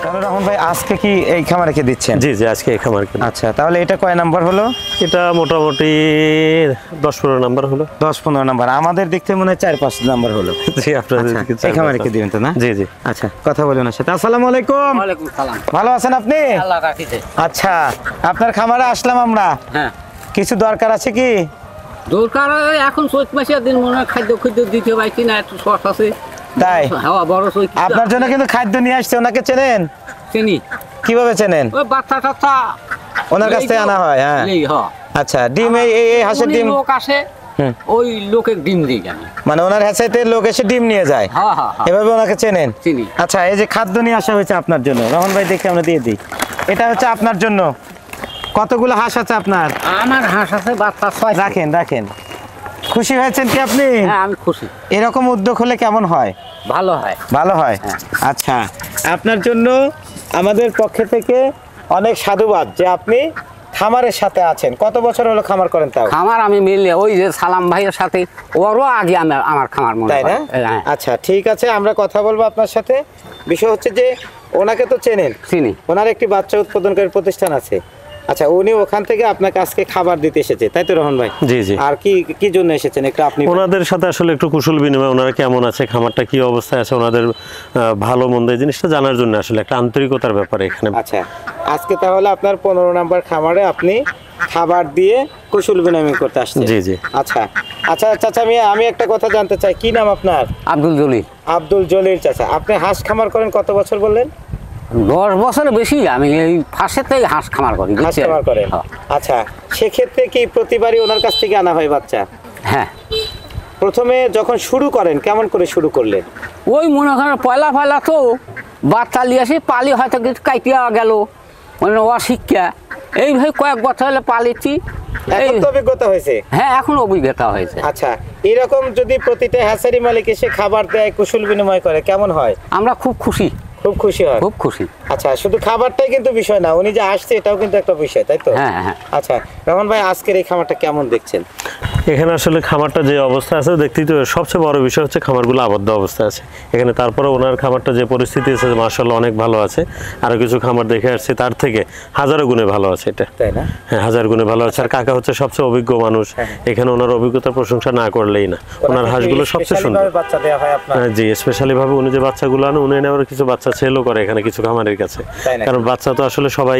তাহলে রহমান ভাই আজকে কি এই খামারে কে দিচ্ছেন? জি জি, আজকে এই খামারে। আচ্ছা, তাহলে এটা কয় নাম্বার হলো? এটা মোটামুটি 10-15 নাম্বার হলো। 10-15 নাম্বার। আমাদের দিক থেকে মনে হয় 4-5 নাম্বার হলো। জি, আপনাদের দিকে এই খামারে কে দিবেন তো না? জি জি। আচ্ছা, কথা বলুন ওর সাথে। আসসালামু আলাইকুম। ওয়ালাইকুম সালাম। ভালো আছেন আপনি? আল্লাহ রাখিছে। আচ্ছা, আপনার খামারে আসলাম আমরা। হ্যাঁ, কিছু দরকার আছে কি? দরকার এখন চৈত মাসের দিন মনে হয় খাদ্য দিতে পারছি না, একটু শর্ট আছে। তাই হাওয়া বড় চৈত। আপনার জন্য কিন্তু খাদ্য নিয়ে আসছে। ওনাকে চেনেন? চিনি। কিভাবে চেনেন? ওই বাচ্চা টাচ্চা ওনার কাছ থেকে আনা হয়। হ্যাঁ, আচ্ছা। ডিম এই হাঁসের ডিম লোক আসে, ওই লোকের ডিম দিই জানি। মানে ওনার হ্যাচাইতে লোক এসে ডিম নিয়ে যায়। হ্যাঁ হ্যাঁ, এভাবে ওনাকে চেনেন? চিনি। আচ্ছা, এই যে খাদ্য নিয়ে আসা হয়েছে আপনার জন্য, রহমান ভাই দেখে আমরা দিয়ে দিই। এটা হচ্ছে আপনার জন্য। কতগুলো হাঁস আছে আপনার? আমার হাঁস আছে বাচ্চা 6। রাখেন রাখেন। খুশি হয়েছেন কি আপনি? হ্যাঁ, আমি খুশি। এরকম উদ্যোগ হলে কেমন হয়? ভালো হয়। ভালো হয়। হ্যাঁ। আচ্ছা, আপনার জন্য আমাদের পক্ষ থেকে অনেক সাধুবাদ যে আপনি খামারের সাথে আছেন। কত বছর হলো খামার করেন তাও? খামার আমি মিলে ওই যে সালাম ভাইয়ের সাথে, ওরও আগে আমার খামার মনে তাই না? হ্যাঁ। আচ্ছা, ঠিক আছে, আমরা কথা বলবো আপনার সাথে। বিষয় হচ্ছে যে ওনাকে তো চেনেন, চিনি। ওনার একটি বাচ্চা উৎপাদনকারী প্রতিষ্ঠান আছে। আচ্ছা, উনি ওখান থেকে আপনাকে আজকে খাবার দিতে এসেছে, তাই তো রহমান ভাই? জি জি। আর কি জন্য এসেছেন একটু আপনি? ওনাদের সাথে আসলে একটু কুশল বিনিময়, ওনারা কেমন আছে, খামারটা কি অবস্থায় আছে, ওনাদের ভালো মন্দ এই জিনিসটা জানার জন্য আসলে একটা আন্তরিকতার ব্যাপারে এখানে। আচ্ছা, আজকে তাহলে আপনার 15 নাম্বার খামারে আপনি খাবার দিয়ে কুশল বিনিময় করতে আসছেন? জি জি। আচ্ছা আচ্ছা চাচা, আমি একটা কথা জানতে চাই, কি নাম আপনার? আব্দুল জলিল। আব্দুল জলিল চাচা। আপনি হাঁস খামার করেন কত বছর বললেন? 10 বছরের বেশি। আমি এই ফাঁসেতেই হাঁস খামার করি। হাঁস খামার করেন? হ্যাঁ। আচ্ছা, সেক্ষেত্রে কি প্রতিবারই ওনার কাছ থেকে আনা হয় বাচ্চা? হ্যাঁ, প্রথমে যখন শুরু করেন কেমন করে শুরু করলেন? ওই মনে করেন পয়লা তো বাচ্চা নিয়ে আসি, পালি হয়তো কিছু কাইটিয়া গেল, মানে অশিক্ষা। এইভাবে কয়েক বছর হলে পালিছি। এখন তো অভিজ্ঞতা হয়েছে? হ্যাঁ, এখন অভিজ্ঞতা হয়েছে। আচ্ছা, এরকম যদি প্রতিটা হ্যাচারি মালিক এসে খাবার দেয়, কুশল বিনিময় করে, কেমন হয়? আমরা খুব খুশি। খুব খুশি হয়? খুব খুশি। আচ্ছা, শুধু খাবারটাই কিন্তু বিষয় না, উনি যে আসছে এটাও কিন্তু একটা বিষয়, তাই তো? হ্যাঁ হ্যাঁ। আচ্ছা, রহমান ভাই আজকের এই খামারটা কেমন দেখছেন? এখানে আসলে খামারটা যে অবস্থা আছে দেখতেই তো, সবচেয়ে বড় বিষয় হচ্ছে খামারগুলো আবদ্ধ অবস্থায় আছে এখানে। তারপরে ওনার খামারটা যে পরিস্থিতি আছে মাশাআল্লাহ অনেক ভালো আছে। আরো কিছু খামার দেখে আসছে, তার থেকে হাজারো গুণে ভালো আছে এটা। তাই না? হ্যাঁ, 1000 গুণে ভালো আছে। আর কাকা হচ্ছে সবচেয়ে অভিজ্ঞ মানুষ। এখানে ওনার অভিজ্ঞতার প্রশংসা না করলেই না। ওনার হাঁসগুলো সবচেয়ে সুন্দর। বাচ্চা দেওয়া হয় আপনার? জি, স্পেশালি ভাবে উনি যে বাচ্চাগুলো আনে, উনি এনে আবার কিছু বাচ্চা সেলও করে এখানে কিছু খামারের কাছে। কারণ বাচ্চা তো আসলে সবাই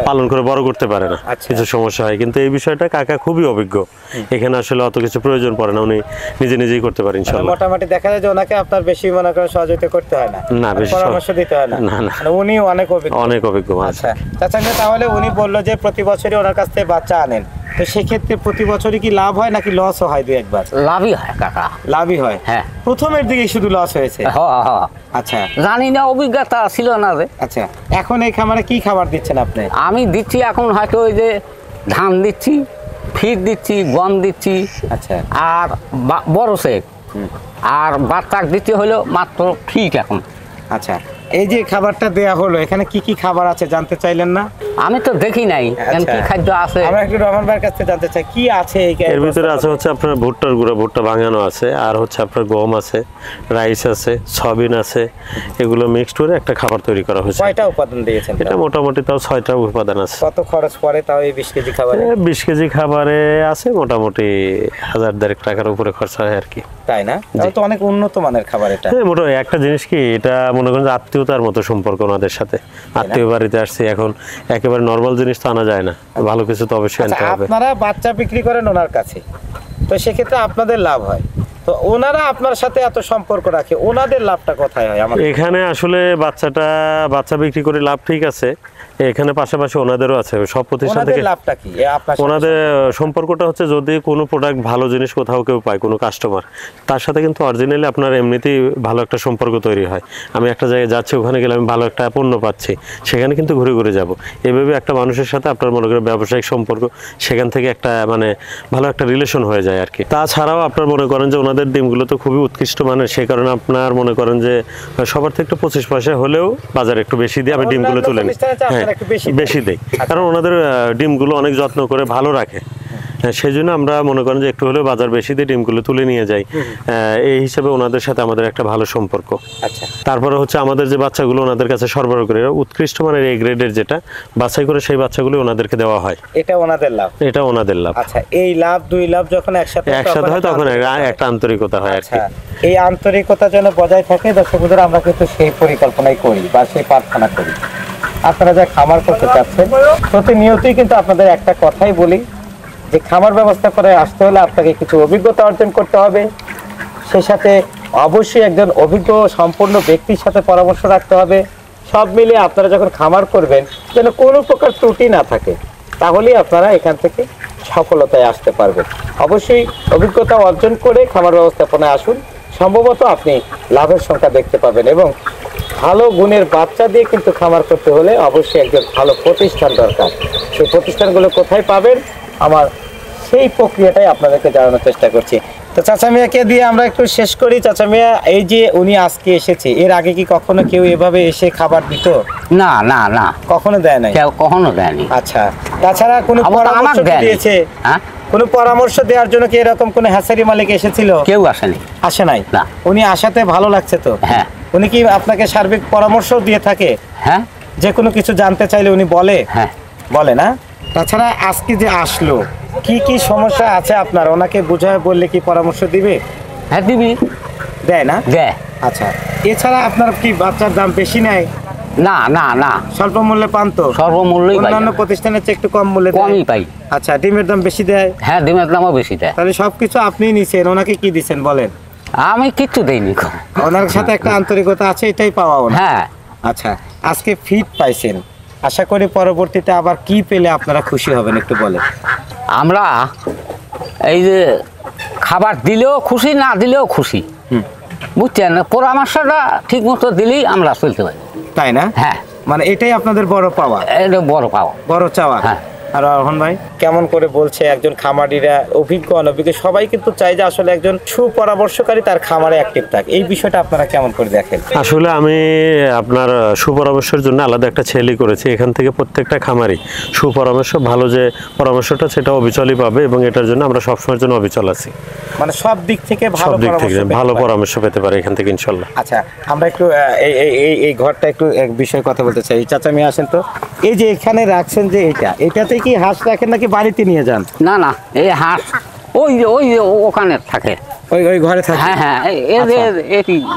পালন করে বড় করতে পারে না, কিছু সমস্যা হয়। কিন্তু এই বিষয়টা কাকা খুবই অভিজ্ঞ। এখানে আসলে অত কিছু প্রয়োজন পড়ে না, উনি নিজেই করতে পারেন ইনশাআল্লাহ। মোটামুটি দেখা যায় যে ওনাকে আপনার বেশি মনে করেন সহযোগিতা করতে হয় না, না বেশি পরামর্শ দিতে হয় না। না না, উনি অনেক অভিজ্ঞ। আচ্ছা চাচা, তাহলে উনি বললো যে প্রতি বছরই ওনার কাছ থেকে বাচ্চা আনেন, তো সেক্ষেত্রে প্রতি বছরই কি লাভ হয় নাকি লসও হয়? দুই একবার লাভই হয় কাকা। লাভই হয়? হ্যাঁ। প্রথমের দিকে শুধু লস হয়েছে? হ্যাঁ। আচ্ছা, জানি না, অভিজ্ঞতা ছিল না যে। আচ্ছা, এখন এই খামারে কি খাবার দিচ্ছেন আপনি? আমি দিচ্ছি এখন হয়তো ওই যে ধান দিচ্ছি, ফিড দিচ্ছি, গম দিচ্ছি। আচ্ছা, আর বড় সেক। আর বাচ্চা দিতে হলো মাত্র ফিড এখন। আচ্ছা, এই যে খাবারটা দেয়া হলো, এখানে কি কি খাবার আছে জানতে চাইলেন না? আমি তো দেখি নাই কি খাদ্য আছে। আমরা একটু রহমান ভাইয়ের কাছ থেকে জানতে চাই কি আছে এর ভিতরে। আছে হচ্ছে আপনার ভুট্টার গুঁড়া, ভুট্টা ভাঙানো আছে, আর হচ্ছে আপনার গম আছে, রাইস আছে, সয়াবিন আছে। এগুলো মিক্সড করে একটা খাবার তৈরি করা হয়েছে। কয়টা উপাদান দিয়েছেন? এটা মোটামুটি তাও 6টা উপাদান আছে। কত খরচ পড়ে তাও এই 20 কেজি খাবারে? 20 কেজি খাবারে আছে মোটামুটি 1000-1,500 টাকার উপরে খরচা হয় আর কি। তাই না? তাহলে তো অনেক উন্নত মানের খাবার এটা। হ্যাঁ, মোটামুটি একটা জিনিস কি, এটা মনে করেন যে আত্মীয়তার মতো সম্পর্ক ওনাদের সাথে। আত্মীয় বাড়িতে আসছে, এখন একেবারে নর্মাল জিনিস তো আনা যায় না, ভালো কিছু তো অবশ্যই আনতে হবে। আপনারা বাচ্চা বিক্রি করেন ওনার কাছে, তো সেক্ষেত্রে আপনাদের লাভ হয়, তো ওনারা আপনার সাথে এত সম্পর্ক রাখে, ওনাদের লাভটা কোথায় হয়? এখানে আসলে বাচ্চা বিক্রি করে লাভ ঠিক আছে, এখানে পাশাপাশি ওনাদেরও আছে। সব প্রতিষ্ঠান থেকে লাভটা কি ওনাদের সম্পর্কটা হচ্ছে, যদি কোনো প্রোডাক্ট ভালো জিনিস কোথাও কেউ পায়, কোনো কাস্টমার, তার সাথে কিন্তু অরিজিনালি আপনার এমনিতেই ভালো একটা সম্পর্ক তৈরি হয়। আমি একটা জায়গায় যাচ্ছি, ওখানে গেলে আমি ভালো একটা পণ্য পাচ্ছি, সেখানে কিন্তু ঘুরে ঘুরে যাব। এভাবে একটা মানুষের সাথে আপনার মনে করেন ব্যবসায়িক সম্পর্ক, সেখান থেকে একটা মানে ভালো একটা রিলেশন হয়ে যায় আর কি। তাছাড়াও আপনার মনে করেন যে ওনাদের ডিমগুলো তো খুবই উৎকৃষ্ট মানের, সেই কারণে আপনার মনে করেন যে সবার থেকে একটু 25 পয়সা হলেও বাজারে একটু বেশি দিয়ে আমি ডিমগুলো তুলে নিই। হ্যাঁ, বেশি দেই, কারণ ওনাদের ডিমগুলো অনেক যত্ন করে ভালো রাখে। সেই জন্য আমরা মনে করেন যে একটু হলেও বাজার বেশি দিয়ে ডিমগুলো তুলে নিয়ে যাই। এই হিসাবে ওনাদের সাথে আমাদের একটা ভালো সম্পর্ক। আচ্ছা, তারপরে হচ্ছে আমাদের যে বাচ্চাগুলো ওনাদের কাছে সরবরাহ করে, এরা উৎকৃষ্ট মানের এ গ্রেডের যেটা বাছাই করে সেই বাচ্চাগুলো ওনাদেরকে দেওয়া হয়। এটা ওনাদের লাভ। এটা ওনাদের লাভ। আচ্ছা, এই লাভ দুই লাভ যখন একসাথে হয় তখন একটা আন্তরিকতা হয় আর কি। এই আন্তরিকতা যেন বজায় থাকে, দর্শক বন্ধুরা, আমরা কিন্তু সেই পরিকল্পনাই করি বা সেই প্রার্থনা করি। আপনারা যা খামার করতে চাচ্ছেন, প্রতিনিয়তই কিন্তু আপনাদের একটা কথাই বলি যে খামার ব্যবস্থা করে আসতে হলে আপনাকে কিছু অভিজ্ঞতা অর্জন করতে হবে। সেই সাথে অবশ্যই একজন অভিজ্ঞ সম্পূর্ণ ব্যক্তির সাথে পরামর্শ রাখতে হবে। সব মিলিয়ে আপনারা যখন খামার করবেন যেন কোনো প্রকার ত্রুটি না থাকে, তাহলেই আপনারা এখান থেকে সফলতায় আসতে পারবেন। অবশ্যই অভিজ্ঞতা অর্জন করে খামার ব্যবস্থাপনায় আসুন, সম্ভবত আপনি লাভের সংখ্যা দেখতে পাবেন। এবং ভালো গুণের বাচ্চা দিয়ে কিন্তু খামার করতে হলে অবশ্যই একজন ভালো প্রতিষ্ঠান দরকার। সেই প্রতিষ্ঠানগুলো কোথায় পাবেন, আমার সেই প্রক্রিয়াটাই আপনাদেরকে জানানোর চেষ্টা করছি। তো চাচা মিয়াকে দিয়ে আমরা একটু শেষ করি। চাচা মিয়া, এই যে উনি আজকে এসেছে, এর আগে কি কখনো কেউ এভাবে এসে খাবার দিত? না না না, কখনো দেয় নাই? কেউ কখনো দেয়নি। আচ্ছা, তাছাড়া কোনো পরামর্শ কি দিয়েছে? হ্যাঁ, কোনো পরামর্শ দেওয়ার জন্য কি এরকম কোনো হ্যাচারি মালিক এসেছিল? কেউ আসেনি। আসে নাই? না। উনি আসাতে ভালো লাগছে তো? হ্যাঁ। উনি কি আপনাকে সার্বিক পরামর্শ দিয়ে থাকে? হ্যাঁ, যে কোনো কিছু জানতে চাইলে উনি বলে? হ্যাঁ, বলে না? তাছাড়া আজকে যে আসলো, কি কি সমস্যা আছে আপনার, ওনাকে বুঝায় বললে কি পরামর্শ দিবে? হ্যাঁ দিবি। দেয় না? দেয়। আচ্ছা, এছাড়া আপনার কি বাচ্চার দাম বেশি নেয়? না না না, স্বল্প মূল্যে পান তো? সর্বমূল্যই পাই। অন্যান্য প্রতিষ্ঠানের চেয়ে একটু কম মূল্যে দেয়? কমই পাই। আচ্ছা, ডিমের দাম বেশি দেয়? হ্যাঁ, ডিমের দামও বেশি দেয়। তাহলে সবকিছু আপনিই নিছেন, ওনাকে কি দিছেন বলেন? আমি কিচ্ছু দেইনি। ওনার সাথে একটা আন্তরিকতা আছে, এটাই পাওয়া ওনার। হ্যাঁ। আচ্ছা, আজকে ফিট পাইছেন, আশা করি পরবর্তীতে আবার কি পেলে আপনারা খুশি হবেন, একটু বলেন। আমরা এই যে খাবার দিলেও খুশি, না দিলেও খুশি, বুঝছেন? পরামর্শটা ঠিক মতো দিলেই আমরা চলতে পারি। তাই না? হ্যাঁ, মানে এটাই আপনাদের বড় পাওয়া, এটা বড় পাওয়া, বড় চাওয়া। হ্যাঁ। আর রহমান ভাই কেমন করে বলছে, একজন খামারিরা অভিজ্ঞ অনভিজ্ঞ সবাই কিন্তু চাই যে আসলে একজন সুপরামর্শকারী তার খামারে অ্যাক্টিভ থাকে। এই বিষয়টা আপনারা কেমন করে দেখেন? আসলে আমি আপনার সুপরামর্শের জন্য আলাদা একটা ছেলে করেছি। এখান থেকে প্রত্যেকটা খামারি সুপরামর্শ, ভালো যে পরামর্শটা সেটা অবিচলই পাবে, এবং এটার জন্য আমরা সবসময়ের জন্য অবিচল আছি। মানে সব দিক থেকে ভালো সব দিক থেকে পরামর্শ ভালো পেতে পারে। পরামর্শ পেতে পারে এখান থেকে ইনশাল্লাহ। আচ্ছা, আমরা একটু এই ঘরটা একটু এক বিষয়ে কথা বলতে চাই। চাচা মিয়া আসেন তো। এই যে এখানে রাখছেন যে এটাতে কি হাঁস রাখেন নাকি বাড়িতে নিয়ে যান? না না, এই হাঁস ওই যে ওখানে থাকে। ওই ঘরে থাকে? হ্যাঁ হ্যাঁ,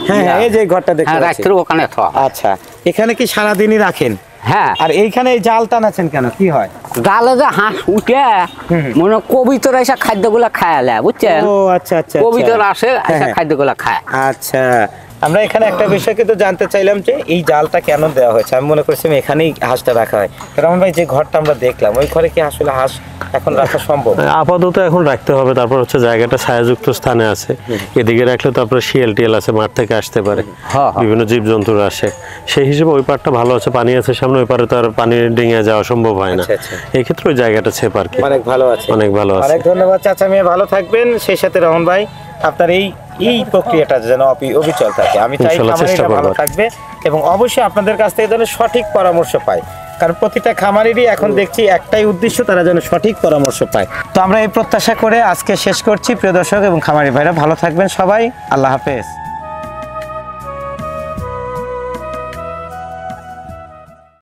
হ্যাঁ, এই যে ঘরটা দেখতে পাচ্ছি। রাত্রে ওখানে থাকা। আচ্ছা, এখানে কি সারাদিনই রাখেন? হ্যাঁ। আর এইখানে এই জাল টানাচ্ছেন কেন, কি হয়? জালে যে হাঁস উঠে মনে কবিতর এসে খাদ্যগুলা খায়ালে, বুঝছেন? ও আচ্ছা আচ্ছা, কবিতর আসে, এসে হ্যাঁ। খাদ্যগুলা খায়। আচ্ছা, আমরা এখানে একটা বিষয় কিন্তু জানতে চাইলাম যে এই জালটা কেন দেওয়া হয়েছে। আমি মনে করছিলাম এখানেই হাঁসটা রাখা হয়। রহমান ভাই, যে ঘরটা আমরা দেখলাম, ওই ঘরে কি আসলে হাঁস এখন রাখা সম্ভব? আপাতত এখন রাখতে হবে। তারপর হচ্ছে জায়গাটা ছায়াযুক্ত স্থানে আছে, এদিকে রাখলে তারপর শিয়াল টিয়াল আছে, মাঠ থেকে আসতে পারে, হ্যাঁ। বিভিন্ন জীবজন্তুরা আসে। সেই হিসেবে ওই পারটা ভালো আছে, পানি আছে সামনে, ওই পারে তো আর পানি ডিঙে যাওয়া সম্ভব হয় না। আচ্ছা, আচ্ছা। এই ক্ষেত্রে ওই জায়গাটা ছেপ আর কি অনেক ভালো আছে। অনেক ভালো আছে। অনেক ধন্যবাদ চাচা মিয়া, ভালো থাকবেন। সেই সাথে রহমান ভাই, আপনার এই প্রক্রিয়াটা যেন অবিচল থাকে, আমি চাই ইনশাআল্লাহ চেষ্টা খামারিরা ভালো করব। থাকবে এবং অবশ্যই আপনাদের কাছ থেকে যেন সঠিক পরামর্শ পায়। কারণ প্রতিটা খামারেরই এখন দেখছি একটাই উদ্দেশ্য, তারা যেন সঠিক পরামর্শ পায়। তো আমরা এই প্রত্যাশা করে আজকে শেষ করছি। প্রিয় দর্শক এবং খামারি ভাইরা, ভালো থাকবেন সবাই। আল্লাহ হাফেজ।